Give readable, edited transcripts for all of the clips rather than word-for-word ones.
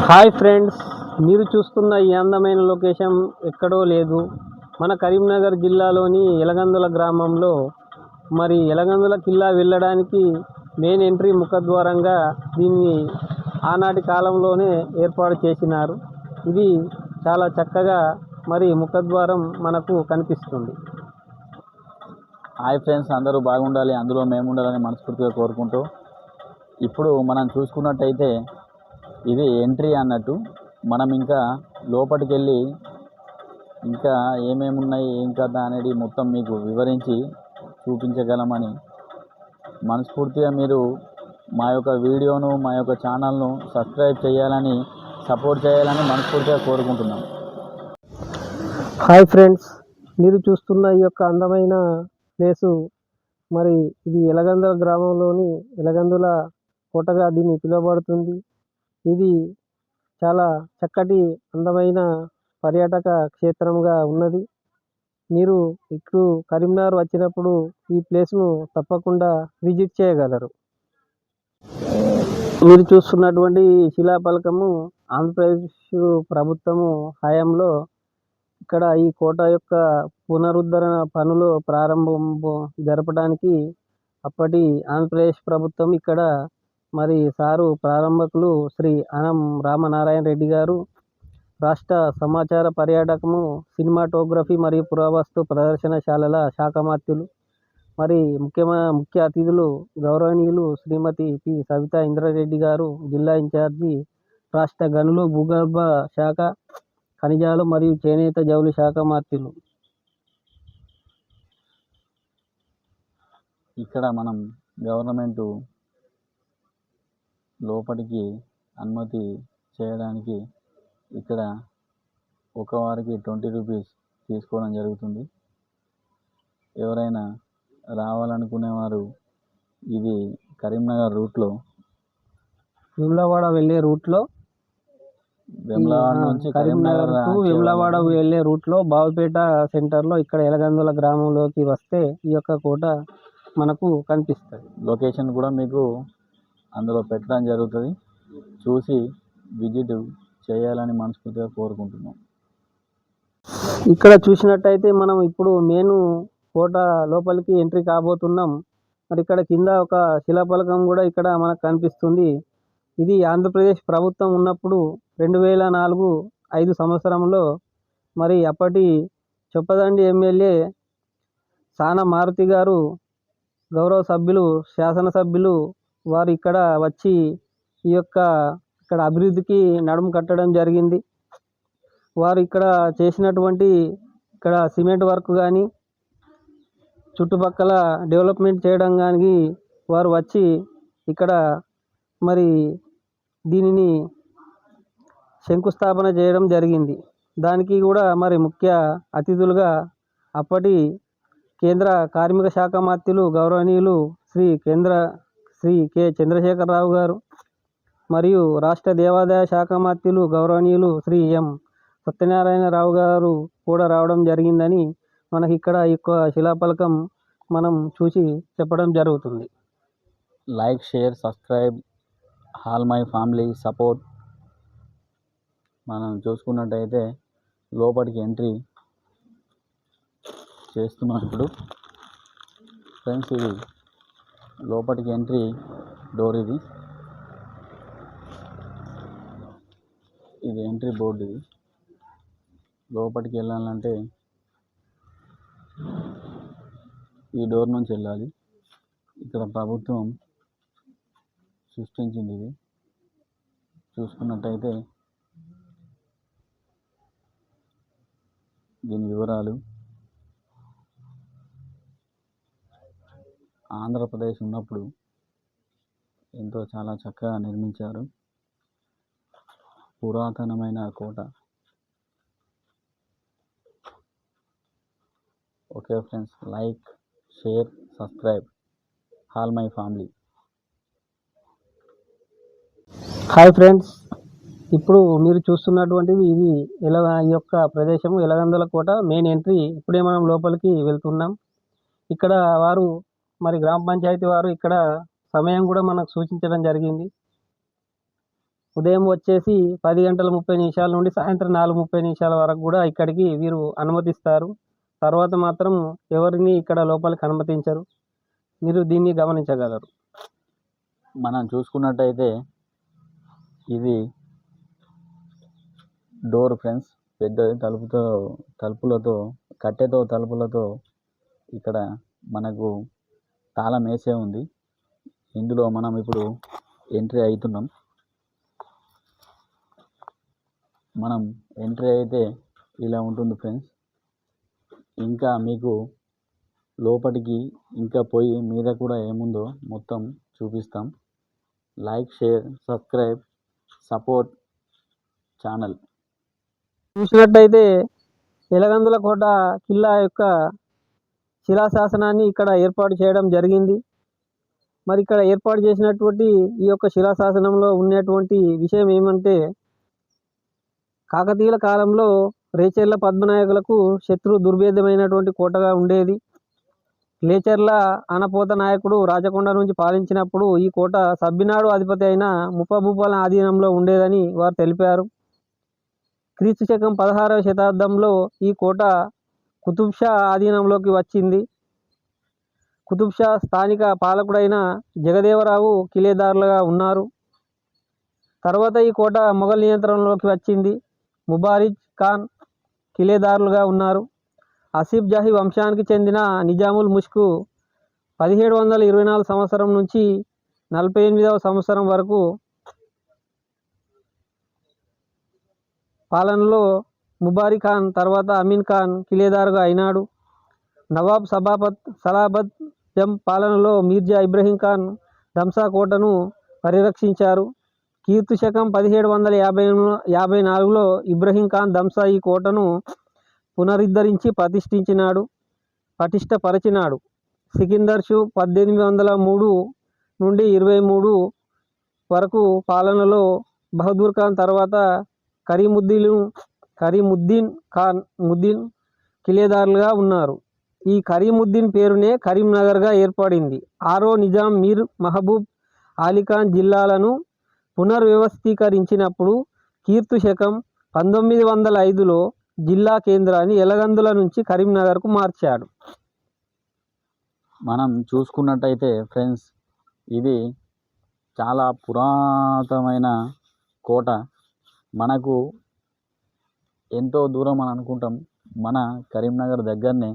Hi friends, మీరు చూస్తున్న ఈ అందమైన లొకేషన్ ఎక్కడో లేదు, మన కరీంనగర్ జిల్లాలోని ఎలగందుల గ్రామంలో. మరి ఎలగందుల కిల్లా వెళ్ళడానికి మెయిన్ ఎంట్రీ ముఖద్వారంగా దీన్ని ఆనాటి కాలంలోనే ఏర్పాటు చేసినారు. ఇది చాలా చక్కగా మరి ముఖద్వారం మనకు కనిపిస్తుంది. హాయ్ ఫ్రెండ్స్, అందరూ బాగుండాలి, అందులో మేము ఉండాలని మనస్ఫూర్తిగా కోరుకుంటూ, ఇప్పుడు మనం చూసుకున్నట్టయితే ఇది ఎంట్రీ అన్నట్టు. మనం ఇంకా లోపలికి వెళ్ళి ఇంకా ఏమేమి ఉన్నాయి, ఏం కథ అనేది మొత్తం మీకు వివరించి చూపించగలమని మనస్ఫూర్తిగా మీరు మా యొక్క వీడియోను, మా యొక్క ఛానల్ను సబ్స్క్రైబ్ చేయాలని, సపోర్ట్ చేయాలని మనస్ఫూర్తిగా కోరుకుంటున్నాం. హాయ్ ఫ్రెండ్స్, మీరు చూస్తున్న ఈ యొక్క అందమైన ప్లేసు మరి ఇది ఎలగందుల గ్రామంలోని ఎలగందుల కోటగా దీన్ని పిలువబడుతుంది. ఇది చాలా చక్కటి అందమైన పర్యాటక క్షేత్రంగా ఉన్నది. మీరు ఇప్పుడు కరీంనగర్ వచ్చినప్పుడు ఈ ప్లేస్ను తప్పకుండా విజిట్ చేయగలరు. మీరు చూస్తున్నటువంటి శిలాఫలకము ఆంధ్రప్రదేశ్ ప్రభుత్వము హయాంలో ఇక్కడ ఈ కోట యొక్క పునరుద్ధరణ పనులు ప్రారంభం జరపడానికి అప్పటి ఆంధ్రప్రదేశ్ ప్రభుత్వం ఇక్కడ మరి సారు ప్రారంభకులు శ్రీ అనం రామనారాయణ రెడ్డి గారు, రాష్ట్ర సమాచార పర్యాటకము, సినిమాటోగ్రఫీ మరియు పురావస్తు ప్రదర్శనశాలల శాఖమాత్యులు, మరి ముఖ్య అతిథులు గౌరవనీయులు శ్రీమతి పి సవితా ఇంద్రారెడ్డి గారు, జిల్లా ఇన్ఛార్జి, రాష్ట్ర గనులు, భూగర్భ శాఖ, ఖనిజాలు మరియు చేనేత జౌళి శాఖ మాత్యులు. ఇక్కడ మనం గవర్నమెంటు లోపలికి అనుమతి చేయడానికి ఇక్కడ ఒక వారికి 20 రూపీస్ తీసుకోవడం జరుగుతుంది. ఎవరైనా రావాలనుకునేవారు ఇది కరీంనగర్ రూట్లో, వేములవాడ వెళ్ళే రూట్లో, వేములవాడ నుంచి కరీంనగర్ టు వేములవాడ వెళ్ళే రూట్లో బావుపేట సెంటర్లో ఇక్కడ ఎలగందుల గ్రామంలోకి వస్తే ఈ యొక్క కోట మనకు కనిపిస్తుంది. లొకేషన్ కూడా మీకు అందులో పెట్టడం జరుగుతుంది. చూసి విజిట్ చేయాలని మనస్ఫూర్తిగా కోరుకుంటున్నాం. ఇక్కడ చూసినట్టయితే మనం ఇప్పుడు మెయిన్ కోట లోపలికి ఎంట్రీ కాబోతున్నాం. మరి ఇక్కడ కింద ఒక శిలాఫలకం కూడా ఇక్కడ మనకు కనిపిస్తుంది. ఇది ఆంధ్రప్రదేశ్ ప్రభుత్వం ఉన్నప్పుడు 2004-05 సంవత్సరంలో మరి అప్పటి చొప్పదండి ఎమ్మెల్యే సాన మారుతి గారు, గౌరవ సభ్యులు, శాసనసభ్యులు వారు ఇక్కడ వచ్చి ఈ యొక్క ఇక్కడ అభివృద్ధికి నడుము కట్టడం జరిగింది. వారు ఇక్కడ చేసినటువంటి ఇక్కడ సిమెంట్ వర్క్ కానీ, చుట్టుపక్కల డెవలప్మెంట్ చేయడం కానీ వారు వచ్చి ఇక్కడ మరి దీనిని శంకుస్థాపన చేయడం జరిగింది. దానికి కూడా మరి ముఖ్య అతిథులుగా అప్పటి కేంద్ర కార్మిక శాఖ మంత్రులు గౌరవనీయులు శ్రీ కె చంద్రశేఖరరావు గారు, మరియు రాష్ట్ర దేవాదాయ శాఖ మంత్రులు గౌరవనీయులు శ్రీ ఎం సత్యనారాయణరావు గారు కూడా రావడం జరిగిందని మనకి ఇక్కడ ఈ శిలాఫలకం మనం చూసి చెప్పడం జరుగుతుంది. Like, share, subscribe, all my family support. మనం చూసుకున్నట్టయితే లోపలికి ఎంట్రీ చేస్తున్నాం ఇప్పుడు ఫ్రెండ్స్. ఇది లోపలికి ఎంట్రీ డోర్, ఇది ఎంట్రీ బోర్డు. ఇది లోపలికి వెళ్ళాలంటే ఈ డోర్ నుంచి వెళ్ళాలి. ఇక్కడ ప్రభుత్వం సృష్టించింది. ఇది చూసుకున్నట్టయితే దీని వివరాలు. ఆంధ్రప్రదేశ్ ఉన్నప్పుడు ఎంతో చాలా చక్కగా నిర్మించారు. పురాతనమైన కోట. Okay friends, like, share, subscribe, all my family. Hi friends, ఇప్పుడు మీరు చూస్తున్నటువంటిది ఇది ఈ యొక్క ప్రదేశము ఎలగందుల కోట మెయిన్ ఎంట్రీ. ఇప్పుడే మనం లోపలికి వెళ్తున్నాం. ఇక్కడ వారు మరి గ్రామ పంచాయతీ వారు ఇక్కడ సమయం కూడా మనకు సూచించడం జరిగింది. ఉదయం వచ్చేసి 10:30 నుండి సాయంత్రం 4:30 వరకు కూడా ఇక్కడికి వీరు అనుమతిస్తారు. తర్వాత మాత్రం ఎవరిని ఇక్కడ లోపలికి అనుమతించరు. మీరు దీన్ని గమనించగలరు. మనం చూసుకున్నట్టయితే ఇది డోర్ ఫ్రెండ్స్, పెద్దది తలుపులతో కట్టెతో తలుపులతో ఇక్కడ మనకు తాళం వేసే ఉంది. ఇందులో మనం ఇప్పుడు ఎంట్రీ అవుతున్నాం. మనం ఎంట్రీ అయితే ఇలా ఉంటుంది ఫ్రెండ్స్. ఇంకా మీకు లోపలికి ఇంకా పోయి మీద కూడా ఏముందో మొత్తం చూపిస్తాం. Like, share, subscribe, support channel. చూసినట్టయితే ఎలగందుల కోట కిల్లా యొక్క శిలాశాసనాన్ని ఇక్కడ ఏర్పాటు చేయడం జరిగింది. మరి ఇక్కడ ఏర్పాటు చేసినటువంటి ఈ యొక్క శిలాశాసనంలో ఉన్నటువంటి విషయం ఏమంటే, కాకతీయుల కాలంలో రేచెర్ల పద్మనాయకులకు శత్రు దుర్భేద్యమైనటువంటి కోటగా ఉండేది. లేచెర్ల ఆనపోత నాయకుడు రాచకొండ నుంచి పాలించినప్పుడు ఈ కోట సబ్బినాడు అధిపతి అయిన ముప్పభూపాల ఆధీనంలో ఉండేదని వారు తెలిపారు. క్రీస్తు శకం 16వ శతాబ్దంలో ఈ కోట కుతుబ్ షా ఆధీనంలోకి వచ్చింది. కుతుబ్ షా స్థానిక పాలకుడైన జగదేవరావు కిలేదారులుగా ఉన్నారు. తర్వాత ఈ కోట మొఘల్ నియంత్రణలోకి వచ్చింది. ముబారిజ్ ఖాన్ కిలేదారులుగా ఉన్నారు. ఆసిఫ్ జాహీ వంశానికి చెందిన నిజాముల్ ముష్కు 1724 సంవత్సరం నుంచి 48వ సంవత్సరం వరకు పాలనలో ముబారి ఖాన్ తర్వాత అమీన్ ఖాన్ కిలేదారుగా అయినాడు. నవాబ్ సలాబత్ జం పాలనలో మీర్జా ఇబ్రహీం ఖాన్ దంసా కోటను పరిరక్షించారు. కీర్తి శకం 1754లో ఇబ్రహీం ఖాన్ దంసా ఈ కోటను పునరుద్ధరించి పటిష్టపరిచినాడు. సికిందర్ షూ 1803 నుండి 23 వరకు పాలనలో బహదూర్ ఖాన్ తర్వాత కరీముద్దీన్ ఖాన్ కిలేదారులుగా ఉన్నారు. ఈ కరీముద్దీన్ పేరునే కరీంనగర్గా ఏర్పడింది. 6వ నిజాం మీర్ మహబూబ్ అలీఖాన్ జిల్లాలను పునర్వ్యవస్థీకరించినప్పుడు కీర్తి శకం 1905లో జిల్లా కేంద్రాన్ని ఎలగందుల నుంచి కరీంనగర్కు మార్చాడు. మనం చూసుకున్నట్టయితే ఫ్రెండ్స్, ఇది చాలా పురాతనమైన కోట. మనకు ఎంతో దూరం అని అనుకుంటాం, మన కరీంనగర్ దగ్గరనే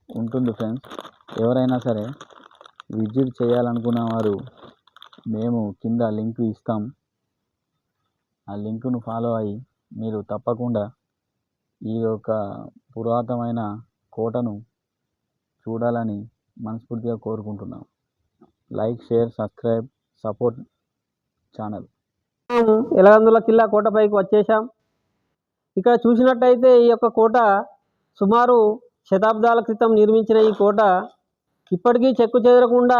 ఉంటుంది ఫ్రెండ్స్. ఎవరైనా సరే విజిట్ చేయాలనుకున్న వారు మేము కింద లింక్ ఇస్తాం. ఆ లింకును ఫాలో అయ్యి మీరు తప్పకుండా ఈ యొక్క పురాతనమైన కోటను చూడాలని మనస్ఫూర్తిగా కోరుకుంటున్నాం. Like, share, subscribe, support channel. Elagandula కిల్లా కోటపైకి వచ్చేసాం. ఇక్కడ చూసినట్టయితే ఈ యొక్క కోట సుమారు శతాబ్దాల క్రితం నిర్మించిన ఈ కోట ఇప్పటికీ చెక్కు చెదరకుండా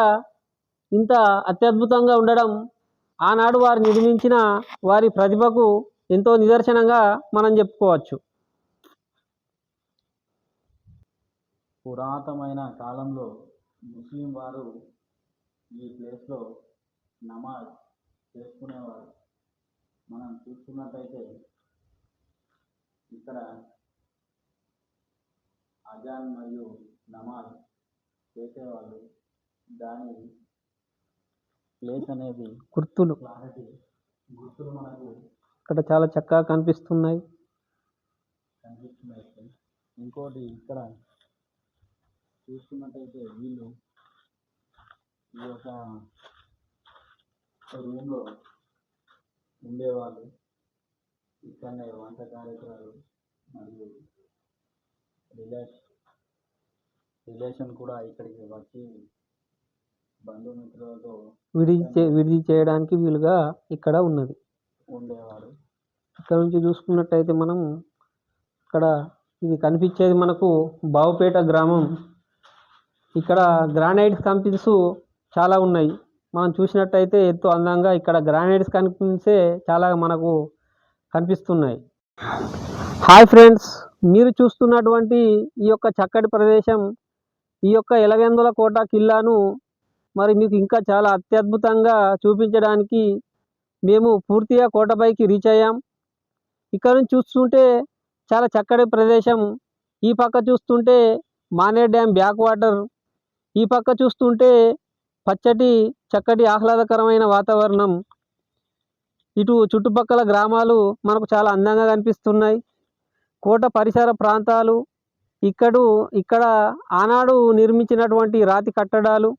ఇంత అత్యద్భుతంగా ఉండడం ఆనాడు వారు నిర్మించిన వారి ప్రతిభకు ఎంతో నిదర్శనంగా మనం చెప్పుకోవచ్చు. పురాతనమైన కాలంలో ముస్లిం వారు ఈ ప్లేస్లో నమాజ్ చేసుకునేవారు. మనం చూసుకున్నట్టయితే ఇక్కడ అజాన్ మరియు నమాజ్ చేసేవాళ్ళు. దాని ప్లేస్ అనేది గుర్తులు మనకు ఇక్కడ చాలా చక్కగా కనిపిస్తున్నాయి. ఇంకోటి ఇక్కడ చూసుకున్నట్టయితే వీళ్ళు ఈ యొక్క రూమ్లో ఉండేవాళ్ళు. ఇక్కడనే వంట కార్యక్రమాలు మరియు రిలేషన్ కూడా ఇక్కడికి వచ్చి బంధుమిత్రులతో విడిది చేయడానికి వీలుగా ఇక్కడ ఉన్నది ఉండేవారు. ఇక్కడ నుంచి చూసుకున్నట్టయితే మనం ఇక్కడ ఇది కనిపించేది మనకు బావుపేట గ్రామం. ఇక్కడ గ్రానైట్స్ కంపెనీస్ చాలా ఉన్నాయి. మనం చూసినట్టయితే ఎంతో అందంగా ఇక్కడ గ్రానైట్స్ కంపెనీసే చాలా మనకు కనిపిస్తున్నాయి. హాయ్ ఫ్రెండ్స్, మీరు చూస్తున్నటువంటి ఈ యొక్క చక్కటి ప్రదేశం, ఈ యొక్క ఎలగందుల కోట కిల్లాను మరి మీకు ఇంకా చాలా అత్యద్భుతంగా చూపించడానికి మేము పూర్తిగా కోటపైకి రీచ్ అయ్యాం. ఇక్కడ నుంచి చూస్తుంటే చాలా చక్కటి ప్రదేశం. ఈ పక్క చూస్తుంటే మానేర్ డ్యామ్ బ్యాక్ వాటర్, ఈ పక్క చూస్తుంటే పచ్చటి చక్కటి ఆహ్లాదకరమైన వాతావరణం. ఇటు చుట్టుపక్కల గ్రామాలు మనకు చాలా అందంగా కనిపిస్తున్నాయి. కోట పరిసర ప్రాంతాలు, ఇక్కడ ఆనాడు నిర్మించినటువంటి రాతి కట్టడాలు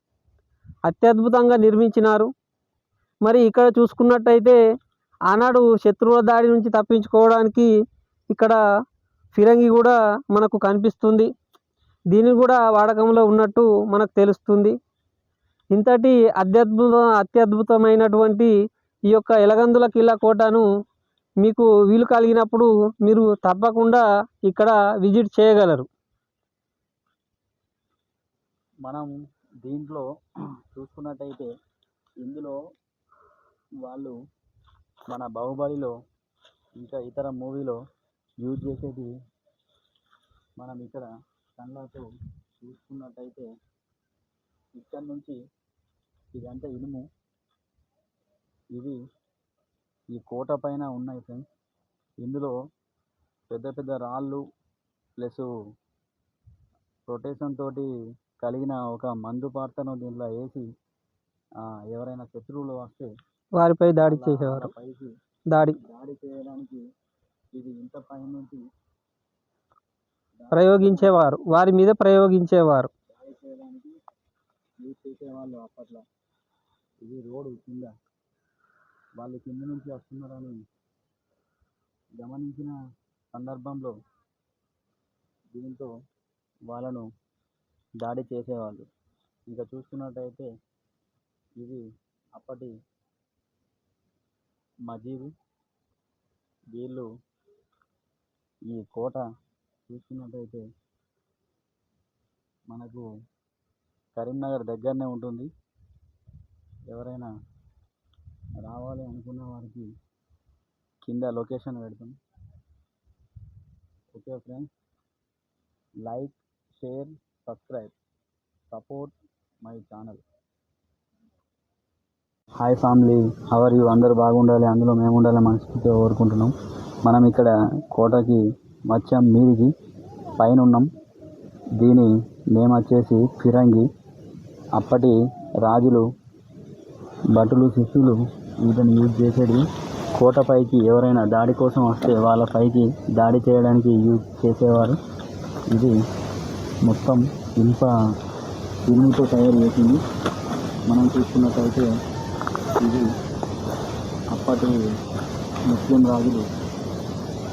అత్యద్భుతంగా నిర్మించినారు. మరి ఇక్కడ చూసుకున్నట్టయితే ఆనాడు శత్రువుల దాడి నుంచి తప్పించుకోవడానికి ఇక్కడ ఫిరంగి కూడా మనకు కనిపిస్తుంది. దీని కూడా వాడకంలో ఉన్నట్టు మనకు తెలుస్తుంది. ఇంతటి అత్యద్భుతమైనటువంటి ఈ యొక్క ఎలగందుల కిల్లా కోటను మీకు వీలు కలిగినప్పుడు మీరు తప్పకుండా ఇక్కడ విజిట్ చేయగలరు. మనం దీంట్లో చూసుకున్నట్టయితే ఇందులో వాళ్ళు మన బాహుబలిలో ఇంకా ఇతర మూవీలో యూజ్ చేసేది మనం ఇక్కడ కళ్ళతో చూసుకున్నట్టయితే ఇక్కడ నుంచి ఇదంతా ఇనుము, ఇవి ఈ కోట పైన ఉన్నాయి ఫ్రెండ్స్. ఇందులో పెద్ద పెద్ద రాళ్ళు ప్లస్ రొటేషన్ తోటి కలిగిన ఒక మందు పాత్రను దీంట్లో వేసి ఎవరైనా శత్రువులు వస్తే వారిపై దాడి చేసేవారు. పైకి దాడి చేయడానికి ఇది ఇంత పై నుంచి ప్రయోగించేవారు, వారి మీద ప్రయోగించేవారు. దాడి చేయడానికి యూజ్ చేసేవాళ్ళు అప్పట్లో. ఇది రోడ్డు కింద వాళ్ళు కింద నుంచి వస్తున్నారని గమనించిన సందర్భంలో దీంతో వాళ్ళను దాడి చేసేవాళ్ళు. ఇంకా చూసుకున్నట్టయితే ఇది అప్పటి మజీదు. వీళ్ళు ఈ కోట చూసుకున్నట్టయితే మనకు కరీంనగర్ దగ్గరనే ఉంటుంది. ఎవరైనా రావాలి అనుకున్న వారికి కింద లొకేషన్ పెడతాం. Okay friends, like, share, subscribe, support my channel. Hi family, how are you? అందరూ బాగుండాలి, అందులో మేము ఉండాలి మనస్ఫూర్తిగా కోరుకుంటున్నాం. మనం ఇక్కడ కోటకి వచ్చాం, మీదికి పైన ఉన్నాం. దీని నేమ్ వచ్చేసి ఫిరంగి. అప్పటి రాజులు, భటులు, శిష్యులు వీటిని యూజ్ చేసేది కోటపైకి ఎవరైనా దాడి కోసం వస్తే వాళ్ళ పైకి దాడి చేయడానికి యూజ్ చేసేవారు. ఇది మొత్తం ఇనుముతో తయారు చేసింది. మనం చూసుకున్నట్టయితే ఇది అప్పటి ముస్లిం రాజులు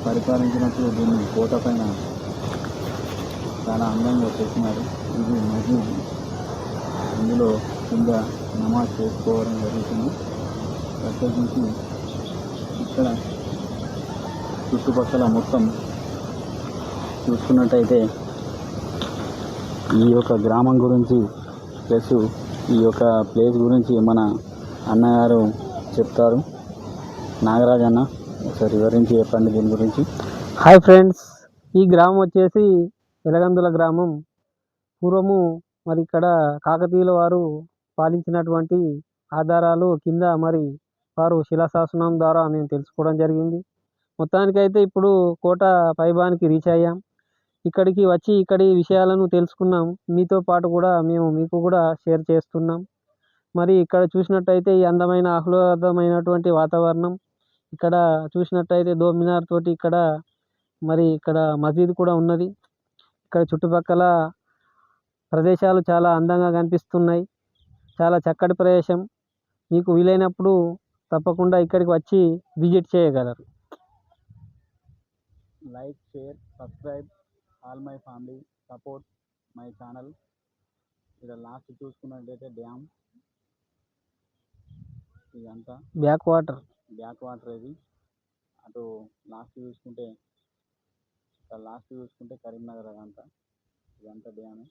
పరిపాలించినప్పుడు దీన్ని కోట పైన చాలా అందంగా చేసినారు. ఇది మసీద్. ఇందులో కింద నమాజ్ చేసుకోవడం జరుగుతుంది. ప్రత్యేకించి ఇక్కడ చుట్టుపక్కల మొత్తం చూసుకున్నట్టయితే ఈ యొక్క గ్రామం గురించి ప్లస్ ఈ యొక్క ప్లేస్ గురించి మన అన్నగారు చెప్తారు. నాగరాజ్ అన్న, ఒకసారి వివరించి చెప్పండి దీని గురించి. హాయ్ ఫ్రెండ్స్, ఈ గ్రామం వచ్చేసి ఎలగందుల గ్రామం. పూర్వము మరి ఇక్కడ కాకతీయుల వారు పాలించినటువంటి ఆధారాలు కింద మరి వారు శిలాశాసనం ద్వారా మేము తెలుసుకోవడం జరిగింది. మొత్తానికైతే ఇప్పుడు కోట పైభాగానికి రీచ్ అయ్యాం. ఇక్కడికి వచ్చి ఇక్కడి విషయాలను తెలుసుకున్నాం. మీతో పాటు కూడా మీకు కూడా షేర్ చేస్తున్నాం. మరి ఇక్కడ చూసినట్టయితే ఈ అందమైన ఆహ్లాదమైనటువంటి వాతావరణం, ఇక్కడ చూసినట్టయితే దోమినార్ తోటి ఇక్కడ మసీద్ కూడా ఉన్నది. ఇక్కడ చుట్టుపక్కల ప్రదేశాలు చాలా అందంగా కనిపిస్తున్నాయి. చాలా చక్కటి ప్రదేశం. మీకు వీలైనప్పుడు తప్పకుండా ఇక్కడికి వచ్చి విజిట్ చేయగలరు. Like, share, subscribe all my family, support my channel. ఇక్కడ లాస్ట్ చూసుకున్నట్టయితే డ్యామ్, ఇదంతా బ్యాక్ వాటర్. ఇది. అటు లాస్ట్ చూసుకుంటే కరీంనగర్, ఇదంతా డ్యామే.